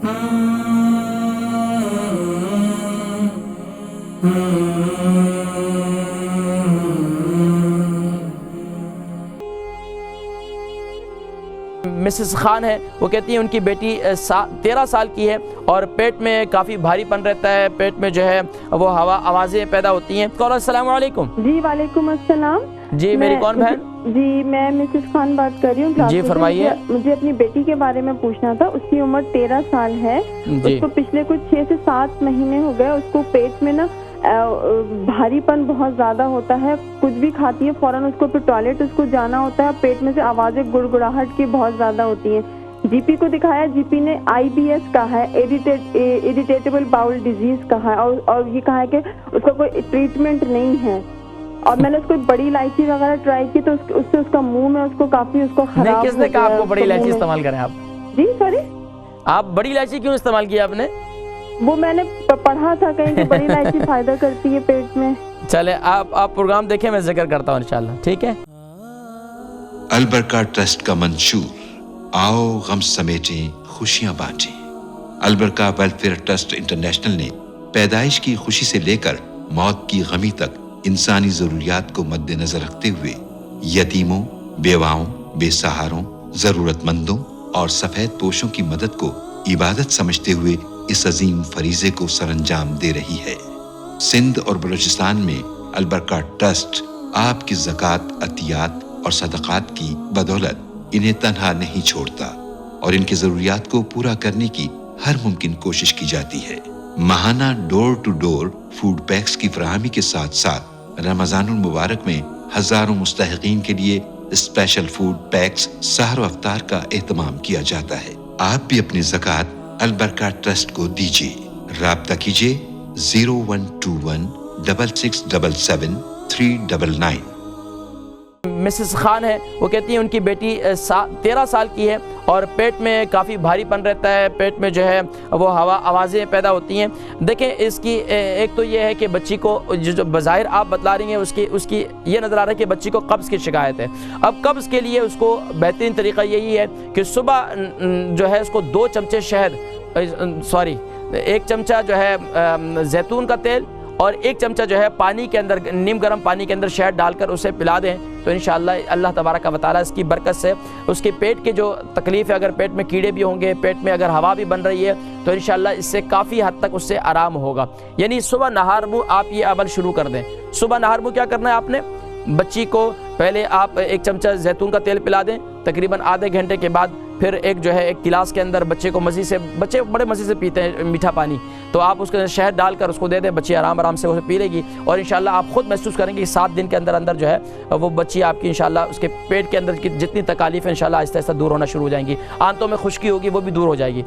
Mrs Khan ہے، وہ کہتی ہیں ان کی بیٹی 13 سال کی ہے اور پیٹ میں کافی بھاری پن رہتا ہے، پیٹ میں جو ہے وہ آوازیں پیدا ہوتی ہیں۔ السلام علیکم۔ جی وعلیکم السلام۔ جی میری کون بہن؟ جی میں مسز خان بات کر رہی ہوں۔ جی فرمائیے۔ مجھے اپنی بیٹی کے بارے میں پوچھنا تھا۔ اس کی عمر 13 سال ہے۔ اس کو پچھلے کچھ 6 سے 7 مہینے ہو گئے، اس کو پیٹ میں نا بھاری پن بہت زیادہ ہوتا ہے، کچھ بھی کھاتی ہے فوراً اس کو پھر ٹوائلٹ اس کو جانا ہوتا ہے، پیٹ میں سے آوازیں گڑگڑاہٹ کی بہت زیادہ ہوتی ہیں۔ جی پی کو دکھایا، جی پی نے IBS کہا ہے، اریٹیبل باؤل ڈیزیز کہا ہے، اور یہ کہا ہے کہ اس کا کوئی ٹریٹمنٹ نہیں ہے۔ اور میں نے اس کو بڑی الائچی وغیرہ ٹرائی کی تو اس سے اس کا منہ میں اس کو کافی اس کو خراب۔ کس نے کہا آپ کو بڑی الائچی استعمال کریں آپ؟ جی سوری، آپ بڑی الائچی کیوں استعمال کیا آپ نے؟ وہ میں نے پڑھا تھا کہیں کہ بڑی الائچی فائدہ کرتی ہے پیٹ میں۔ چلے آپ پروگرام دیکھیں، میں ذکر کرتا ہوں انشاءاللہ، ٹھیک ہے؟ البرکہ ٹرسٹ کا منشور، آؤ غم سمیٹیں خوشیاں بانٹیں۔ البرکہ ویلفیئر ٹرسٹ انٹرنیشنل نے پیدائش کی خوشی سے لے کر موت کی غمی تک انسانی ضروریات کو مد نظر رکھتے ہوئے یتیموں، بیواؤں، بے سہاروں، ضرورت مندوں اور سفید پوشوں کی مدد کو عبادت سمجھتے ہوئے اس عظیم فریضے کو سر انجام دے رہی ہے۔ سندھ اور بلوچستان میں البرکہ ٹرسٹ آپ کی زکوٰۃ، عطیات اور صدقات کی بدولت انہیں تنہا نہیں چھوڑتا اور ان کی ضروریات کو پورا کرنے کی ہر ممکن کوشش کی جاتی ہے۔ ماہانہ ڈور ٹو ڈور فوڈ پیکس کی فراہمی کے ساتھ ساتھ رمضان المبارک میں ہزاروں مستحقین کے لیے اسپیشل فوڈ پیکس سحر و افطار کا اہتمام کیا جاتا ہے۔ آپ بھی اپنی زکوٰۃ البرکہ ٹرسٹ کو دیجیے۔ رابطہ کیجیے 0121 6677 399۔ مسز خان ہے، وہ کہتی ہیں ان کی بیٹی 13 سال کی ہے اور پیٹ میں کافی بھاری پن رہتا ہے، پیٹ میں جو ہے وہ آوازیں پیدا ہوتی ہیں۔ دیکھیں اس کی ایک تو یہ ہے کہ بچی کو جو بظاہر آپ بتلا رہی ہیں اس کی یہ نظر آ رہا ہے کہ بچی کو قبض کی شکایت ہے۔ اب قبض کے لیے اس کو بہترین طریقہ یہی ہے کہ صبح جو ہے اس کو 2 چمچے ایک چمچہ جو ہے زیتون کا تیل اور 1 چمچہ جو ہے پانی کے اندر، نیم گرم پانی کے اندر شہد ڈال کر اسے پلا دیں تو انشاءاللہ اللہ تبارک و تعالیٰ اس کی برکت سے اس کے پیٹ کی جو تکلیف ہے، اگر پیٹ میں کیڑے بھی ہوں گے، پیٹ میں اگر ہوا بھی بن رہی ہے تو انشاءاللہ اس سے کافی حد تک اس سے آرام ہوگا۔ یعنی صبح نہار منہ آپ یہ عمل شروع کر دیں۔ صبح نہار منہ کیا کرنا ہے آپ نے؟ بچی کو پہلے آپ 1 چمچہ زیتون کا تیل پلا دیں، تقریباً آدھے گھنٹے کے بعد پھر ایک گلاس کے اندر بچے کو بچے بڑے مزے سے پیتے ہیں میٹھا پانی، تو آپ اس کے اندر شہد ڈال کر اس کو دے دیں، بچی آرام سے اسے پی لے گی اور انشاءاللہ آپ خود محسوس کریں گے کہ 7 دن کے اندر جو ہے وہ بچی آپ کی انشاءاللہ اس کے پیٹ کے اندر کی جتنی تکالیف انشاءاللہ آہستہ آہستہ دور ہونا شروع ہو جائیں گی، آنتوں میں خشکی ہوگی وہ بھی دور ہو جائے گی۔